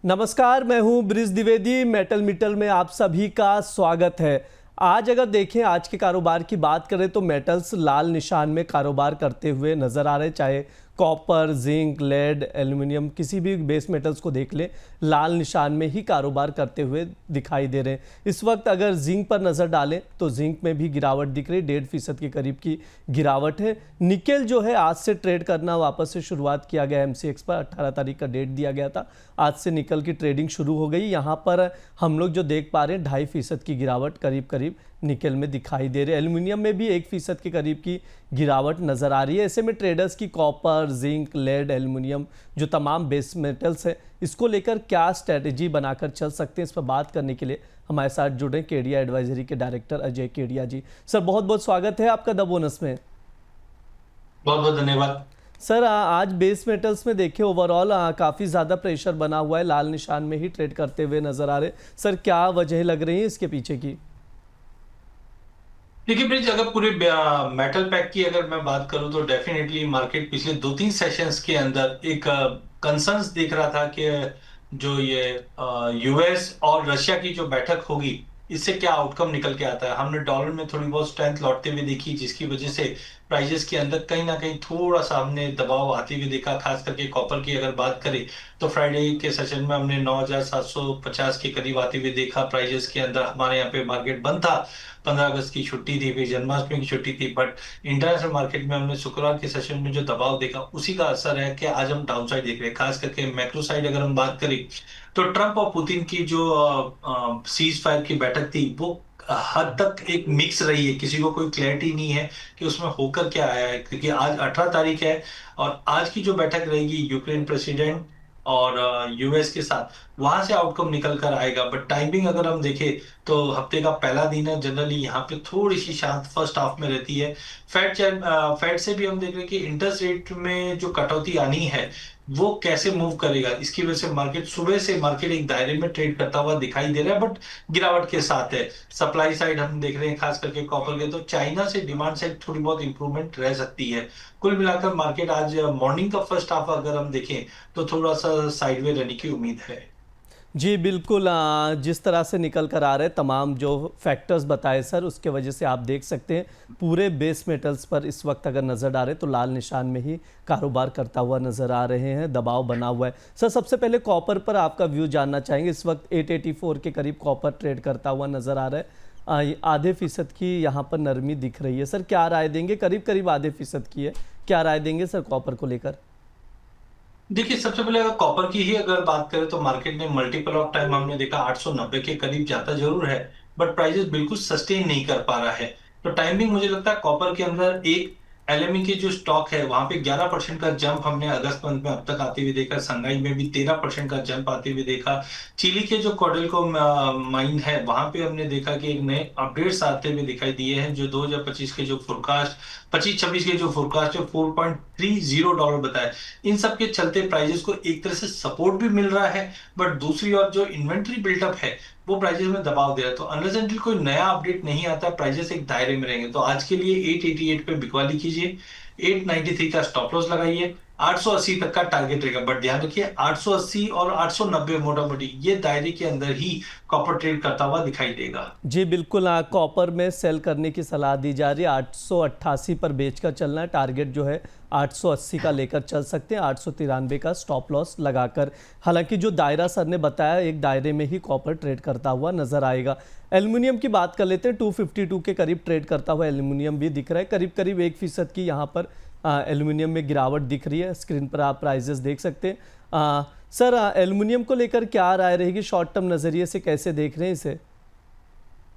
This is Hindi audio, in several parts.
नमस्कार, मैं हूं ब्रिज द्विवेदी। मेटल मिटल में आप सभी का स्वागत है। आज अगर देखें, आज के कारोबार की बात करें तो मेटल्स लाल निशान में कारोबार करते हुए नजर आ रहे हैं। चाहे कॉपर, जिंक, लेड, एल्युमिनियम, किसी भी बेस मेटल्स को देख ले, लाल निशान में ही कारोबार करते हुए दिखाई दे रहे हैं। इस वक्त अगर जिंक पर नज़र डालें तो जिंक में भी गिरावट दिख रही, 1.5% के करीब की गिरावट है। निकेल जो है आज से ट्रेड करना वापस से शुरुआत किया गया, एमसीएक्स पर 18 तारीख का डेट दिया गया था। आज से निकल की ट्रेडिंग शुरू हो गई। यहाँ पर हम लोग जो देख पा रहे हैं 2.5% की गिरावट करीब करीब निकेल में दिखाई दे रही है। एल्युमिनियम में भी 1% के करीब की गिरावट नज़र आ रही है। ऐसे में ट्रेडर्स की कॉपर, जिंक, लेड, एल्युमिनियम जो तमाम बेस मेटल्स हैं, इसको लेकर क्या स्ट्रेटेजी बनाकर चल सकते हैं, इस पर बात करने के लिए हमारे साथ जुड़े केडिया एडवाइजरी के डायरेक्टर अजय केडिया जी। सर, बहुत बहुत स्वागत है आपका द बोनस में। बहुत बहुत धन्यवाद। सर, आज बेस मेटल्स में देखिए ओवरऑल काफ़ी ज़्यादा प्रेशर बना हुआ है, लाल निशान में ही ट्रेड करते हुए नज़र आ रहे। सर, क्या वजह लग रही है इसके पीछे की? देखिए ब्रिज, अगर पूरे मेटल पैक की अगर मैं बात करूं तो डेफिनेटली मार्केट पिछले 2-3 सेशंस के अंदर एक कंसर्न्स दिख रहा था कि जो ये यूएस और रशिया की जो बैठक होगी, इससे क्या आउटकम निकल के आता है। हमने डॉलर में थोड़ी बहुत स्ट्रेंथ लौटते हुए देखी, जिसकी वजह से प्राइजेस के अंदर कहीं ना कहीं थोड़ा सा हमने दबाव आते हुए देखा। खास करके कॉपर की अगर बात करें तो फ्राइडे के सेशन में हमने 9750 के करीब आते हुए देखा प्राइजेस के अंदर। हमारे यहाँ पे मार्केट बंद था, 15 अगस्त की छुट्टी थी, फिर जन्माष्टमी की छुट्टी थी, बट इंटरनेशनल मार्केट में हमने शुक्रवार के सेशन में जो दबाव देखा, उसी का असर है कि आज हम डाउन साइड देख रहे हैं। खास करके मैक्रो साइड अगर हम बात करें तो ट्रंप और पुतिन की जो सीज फायर की बैठक थी, वो हद तक एक मिक्स रही है। किसी को कोई क्लैरिटी नहीं है कि उसमें होकर क्या आया है, क्योंकि आज 18 तारीख है और आज की जो बैठक रहेगी यूक्रेन प्रेसिडेंट और यूएस के साथ, वहां से आउटकम निकल कर आएगा। बट टाइमिंग अगर हम देखें तो हफ्ते का पहला दिन है, जनरली यहाँ पे थोड़ी सी शांत फर्स्ट हाफ में रहती है। फेड से भी हम देख रहे हैं कि इंटरेस्ट रेट में जो कटौती आनी है वो कैसे मूव करेगा। इसकी वजह से मार्केट सुबह से मार्केट एक दायरे में ट्रेड करता हुआ दिखाई दे रहा है, बट गिरावट के साथ है। सप्लाई साइड हम देख रहे हैं, खास करके कॉपर के, तो चाइना से डिमांड साइड थोड़ी बहुत इंप्रूवमेंट रह सकती है। कुल मिलाकर मार्केट आज मॉर्निंग का फर्स्ट हाफ अगर हम देखें तो थोड़ा सा साइडवे रहने की उम्मीद है। जी बिल्कुल, जिस तरह से निकल कर आ रहे तमाम जो फैक्टर्स बताए सर, उसके वजह से आप देख सकते हैं पूरे बेस मेटल्स पर इस वक्त अगर नज़र डालें तो लाल निशान में ही कारोबार करता हुआ नज़र आ रहे हैं, दबाव बना हुआ है। सर, सबसे पहले कॉपर पर आपका व्यू जानना चाहेंगे। इस वक्त 884 के करीब कॉपर ट्रेड करता हुआ नज़र आ रहा है। आधे फीसद की यहाँ पर नरमी दिख रही है। सर, क्या राय देंगे? करीब करीब आधे फीसद की है, क्या राय देंगे सर कॉपर को लेकर? देखिए, सबसे पहले अगर कॉपर की ही अगर बात करें तो मार्केट ने मल्टीपल ऑफ टाइम हमने देखा 890 के करीब जाता जरूर है, बट प्राइसेस बिल्कुल सस्टेन नहीं कर पा रहा है। तो टाइमिंग मुझे लगता है कॉपर के अंदर एक एलएमई की जो स्टॉक है वहां पे 11% का जंप हमने अगस्त मंथ में अब तक आते हुए देखा। संगाई में भी 13% का जंप आते हुए देखा। चिली के जो कोडेल्को माइन है वहां पे हमने देखा कि एक नए अपडेट्स आते हुए दिखाई दिए हैं। जो 2025 के जो फोरकास्ट, 25-26 के जो फोरकास्ट है, $4.30 बताए। इन सब के चलते प्राइजेस को एक तरह से सपोर्ट भी मिल रहा है, बट दूसरी ओर जो इन्वेंट्री बिल्डअप है वो प्राइजेस में दबाव दे रहा है। तो अनलेस अनटिल कोई नया अपडेट नहीं आता, प्राइजेस एक दायरे में रहेंगे। तो आज के लिए 888 पे बिकवाली कीजिए, 893 का स्टॉप लॉस लगाइए, 880 तक का टारगेट रहेगा। बट ध्यान रखिए 880 और 890 मोटा मोटी ये दायरे के अंदर ही कॉपर ट्रेड करता हुआ दिखाई देगा। जी बिल्कुल, कॉपर में सेल करने की सलाह दी जा रही है। 888 पर बेचकर चलना है, टारगेट जो है 880 का लेकर चल सकते हैं, 893 का स्टॉप लॉस लगाकर। हालांकि जो दायरा सर ने बताया, एक दायरे में ही कॉपर ट्रेड करता हुआ नजर आएगा। एल्युमिनियम की बात कर लेते हैं, 252 के करीब ट्रेड करता हुआ एल्युमिनियम भी दिख रहा है। करीब करीब 1% की यहाँ पर एल्युमिनियम में गिरावट दिख रही है। स्क्रीन पर आप प्राइजेस देख सकते हैं। सर, एल्युमिनियम को लेकर क्या राय रहेगी? शॉर्ट टर्म नज़रिए से कैसे देख रहे हैं इसे?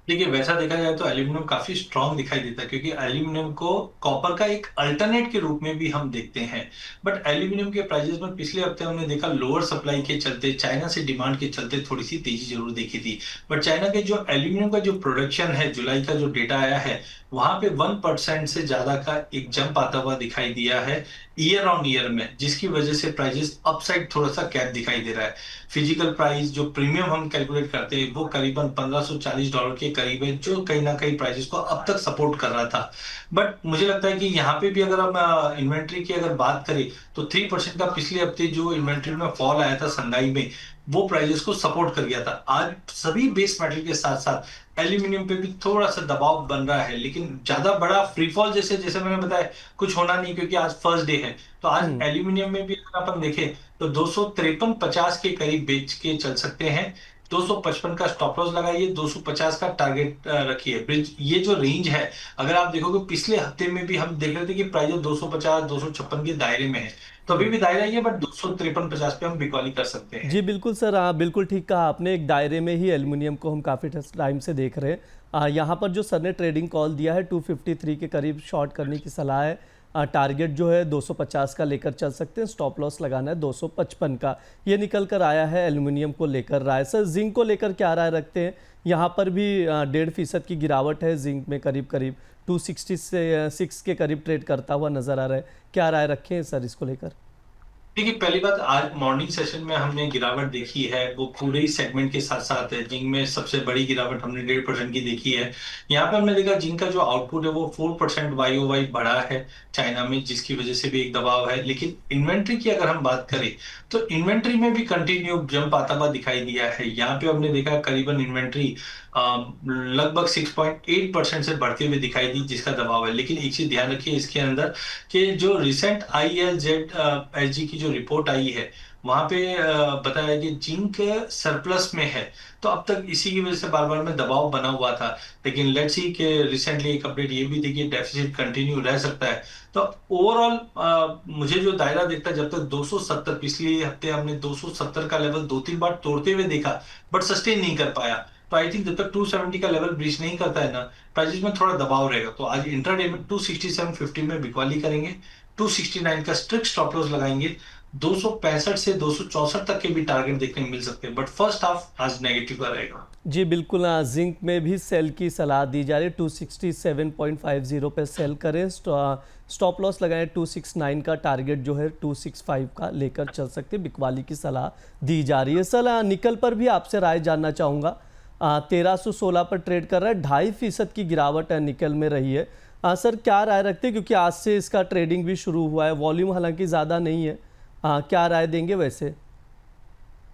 देखिए, वैसा देखा जाए तो एल्यूमिनियम काफी स्ट्रांग दिखाई देता है, क्योंकि एल्यूमिनियम को कॉपर का एक अल्टरनेट के रूप में भी हम देखते हैं। बट एल्यूमिनियम के प्राइसेस में पिछले हफ्ते हमने देखा लोअर सप्लाई के चलते, चाइना से डिमांड के चलते थोड़ी सी तेजी जरूर देखी थी। बट चाइना के जो एल्यूमिनियम का जो प्रोडक्शन है, जुलाई का जो डेटा आया है, वहां पे 1% से ज्यादा का एक जंप आता हुआ दिखाई दिया है ईयर ऑन ईयर में, जिसकी वजह से प्राइजेस अपसाइड थोड़ा सा कैप दिखाई दे रहा है। फिजिकल प्राइस जो प्रीमियम हम कैलकुलेट करते हैं वो करीबन $1540 के करीब है, जो कहीं ना कहीं प्राइसेस को अब तक सपोर्ट कर रहा था। बट मुझे लगता है कि यहाँ पे भी अगर हम इन्वेंट्री की अगर बात करें तो 3% का पिछले हफ्ते जो इन्वेंट्री में फॉल आया था संगाई में, वो प्राइसेस को सपोर्ट कर गया था। आज सभी बेस मेटल के साथ साथ एल्यूमिनियम पे भी थोड़ा सा दबाव बन रहा है, लेकिन ज्यादा बड़ा फ्री फॉल जैसे जैसे मैंने बताया कुछ होना नहीं, क्योंकि आज फर्स्ट डे है। तो आज हम्म। एल्यूमिनियम में भी अगर अपन देखें तो 253.50 के करीब बेच के चल सकते हैं। 255 का स्टॉप लॉस लगाइए, 250 का टारगेट रखिए। ब्रिज ये जो रेंज है, अगर आप देखोगे पिछले हफ्ते में भी हम देख रहे थे कि प्राइस 250 256 के दायरे में है, तो अभी भी दायरा ही है, बट 253.50 पे हम बिकॉली कर सकते जी हैं। बिल्कुल सर, बिल्कुल ठीक कहा आपने। एक दायरे में ही एल्युमिनियम को हम काफ़ी टाइम से देख रहे हैं। यहाँ पर जो सर ने ट्रेडिंग कॉल दिया है 253 के करीब शॉर्ट करने की सलाह है। टारगेट जो है 250 का लेकर चल सकते हैं, स्टॉप लॉस लगाना है 255 का। ये निकल कर आया है एल्युमिनियम को लेकर राय। सर जिंक को लेकर क्या राय रखते हैं? यहाँ पर भी 1.5% की गिरावट है, जिंक में करीब करीब 266 के करीब ट्रेड करता हुआ नजर आ रहा है। क्या राय रखें सर इसको लेकर? देखिए, पहली बात, आज मॉर्निंग सेशन में हमने गिरावट देखी है, वो पूरे ही सेगमेंट के साथ साथ है। जिंक में सबसे बड़ी गिरावट हमने 1.5% की देखी है। यहाँ पे हमने देखा जिंक का जो आउटपुट है वो 4% YOY बढ़ा है चाइना में, जिसकी वजह से भी एक दबाव है। लेकिन इन्वेंट्री की अगर हम बात करें तो इन्वेंट्री में भी कंटिन्यू जंप आता हुआ दिखाई दिया है। यहाँ पे हमने देखा करीबन इन्वेंट्री लगभग 6.8% से बढ़ते हुए दिखाई दी, जिसका दबाव है। लेकिन एक चीज ध्यान रखिए इसके अंदर कि जो रिसेंट ILZSG की जो रिपोर्ट आई है, वहां पे बताया कि जिंक सरप्लस में है। तो अब तक इसी की वजह से बार बार में दबाव बना हुआ था। लेकिन लेट्स सी कि रिसेंटली एक अपडेट ये भी थी कि डेफिसिट कंटिन्यू रह सकता है। तो ओवरऑल मुझे जो दायरा दिखता है, जब तक 270, पिछले हफ्ते हमने 270 का लेवल 2-3 बार तोड़ते हुए देखा, बट सस्टेन नहीं कर पाया। तो आई थिंक जब तक 270 का लेवल ब्रीच नहीं करता है ना, प्राइसेस में थोड़ा दबाव रहेगा। तो आज इंट्राडे में 267.50 में बिकवाली करेंगे, 269 का स्ट्रिक्ट स्टॉप लॉस लगाएंगे। 265 से 264 तक के भी टारगेट देखने को मिल सकते हैं, बट फर्स्ट हाफ आज नेगेटिव का रहेगा। जी बिल्कुल, जिंक में भी सेल की सलाह दी जा रही है। 267.50 पे सेल करें, स्टॉप लॉस लगाएं 269 का, टारगेट जो है 265 का लेकर चल सकते हैं। बिकवाली की सलाह दी जा रही है। सर निकल पर भी आपसे राय जानना चाहूँगा। 1316 पर ट्रेड कर रहा है, 2.5% की गिरावट है निकल में रही है। सर क्या राय रखते हैं, क्योंकि आज से इसका ट्रेडिंग भी शुरू हुआ है, वॉल्यूम हालांकि ज़्यादा नहीं है। क्या राय देंगे वैसे?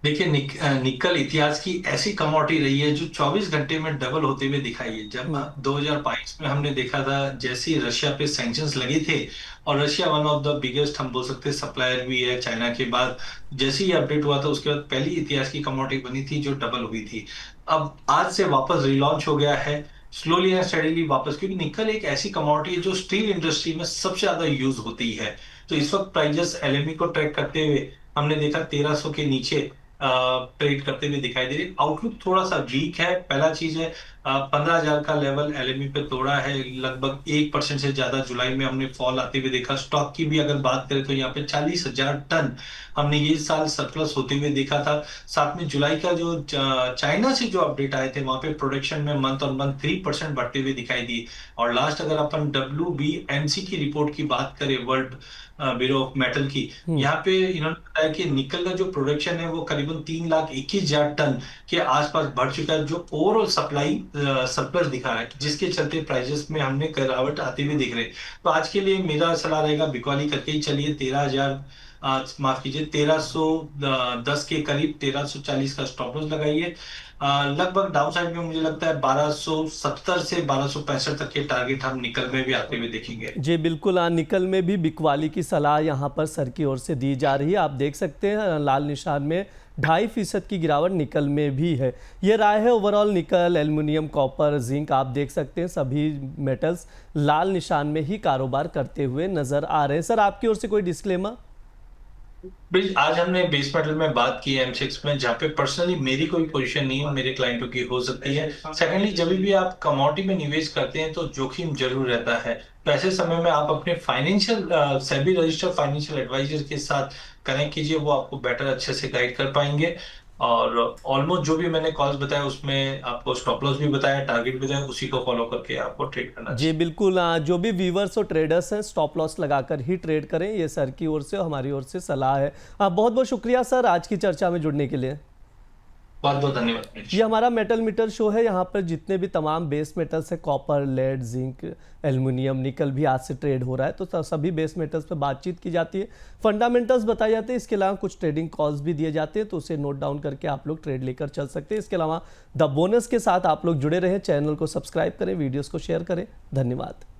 देखिए, निकल इतिहास की ऐसी कमोडिटी रही है जो 24 घंटे में डबल होते हुए दिखाई है। जब हम्म। 2022 में हमने देखा था, जैसे ही रशिया पे सैंक्शंस लगे थे, और Russia one of the biggest हम बोल सकते हैं सप्लायर भी है चाइना के बाद, जैसे ही अपडेट हुआ था उसके बाद पहली इतिहास की कमोडिटी बनी थी जो डबल हुई थी। अब आज से वापस रिलॉन्च हो गया है, स्लोली एंड स्टेडीली वापस, क्योंकि निकल एक ऐसी कमोडिटी है जो स्टील इंडस्ट्री में सबसे ज्यादा यूज होती है। तो इस वक्त प्राइजेस LME को ट्रैक करते हुए हमने देखा 1300 के नीचे ट्रेड करते हुए दिखाई दे रही। आउटलुक थोड़ा सा वीक है। पहला चीज है 15,000 का लेवल LME पे तोड़ा है, लगभग 1% से ज्यादा जुलाई में हमने फॉल आते हुए देखा। स्टॉक की भी अगर बात करें तो यहाँ पे 40,000 टन हमने ये साल सरप्लस होते हुए देखा था। साथ में जुलाई का जो चाइना से जो अपडेट आए थे, वहां पे प्रोडक्शन में मंथ ऑन मंथ 3% बढ़ते हुए दिखाई दी। और लास्ट अगर अपन WBMC की रिपोर्ट की बात करें, वर्ल्ड ब्यूरो ऑफ मेटल की, यहाँ पे इन्होंने बताया कि निकल का जो प्रोडक्शन है वो करीबन 3,21,000 टन के आसपास बढ़ चुका है, जो ओवरऑल सप्लाई सरप्लस दिखा है, जिसके चलते प्राइसेस में हमने गिरावट आते हुए दिख रहे हैं। तो आज के लिए मेरा सलाह रहेगा बिकवाली करके ही चलिए। 13,000 माफ कीजिए 1310 के करीब 1340 का स्टॉप लॉस लगाइए। लगभग डाउन साइड में मुझे लगता है 1270 से 1265 तक के टारगेट हम निकल में भी आते हुए देखेंगे। जी बिल्कुल, निकल में भी बिकवाली की सलाह यहाँ पर सर की ओर से दी जा रही है। आप देख सकते हैं लाल निशान में 2.5% की गिरावट निकल में भी है। ये राय है ओवरऑल निकल, एल्युमिनियम, कॉपर, जिंक, आप देख सकते हैं सभी मेटल्स लाल निशान में ही कारोबार करते हुए नजर आ रहे हैं। सर आपकी ओर से कोई डिस्क्लेमर? आज हमने बेस मेटल में बात की है M6 में, जहाँ पे पर्सनली मेरी कोई पोजीशन नहीं है, मेरे क्लाइंटों की हो सकती है। सेकेंडली, जब भी आप कमोडिटी में निवेश करते हैं तो जोखिम जरूर रहता है। तो ऐसे समय में आप अपने financial SEBI registered financial adviser के साथ कनेक्ट कीजिए, वो आपको बेटर अच्छे से गाइड कर पाएंगे। और ऑलमोस्ट जो भी मैंने कॉल्स बताया उसमें आपको स्टॉप लॉस भी बताया, टारगेट भी बताया, उसी को फॉलो करके आपको ट्रेड करना जी चाहिए। बिल्कुल, जो भी व्यूवर्स और ट्रेडर्स हैं स्टॉप लॉस लगाकर ही ट्रेड करें, ये सर की ओर से और हमारी ओर से सलाह है। बहुत बहुत शुक्रिया सर आज की चर्चा में जुड़ने के लिए। बहुत बहुत धन्यवाद मनीष। ये हमारा मेटल मीटर शो है। यहाँ पर जितने भी तमाम बेस मेटल्स है, कॉपर, लेड, जिंक, एल्युमिनियम, निकल भी आज से ट्रेड हो रहा है, तो सभी बेस मेटल्स पे बातचीत की जाती है, फंडामेंटल्स बताए जाते हैं। इसके अलावा कुछ ट्रेडिंग कॉल्स भी दिए जाते हैं, तो उसे नोट डाउन करके आप लोग ट्रेड लेकर चल सकते हैं। इसके अलावा द बोनस के साथ आप लोग जुड़े रहें, चैनल को सब्सक्राइब करें, वीडियोज़ को शेयर करें। धन्यवाद।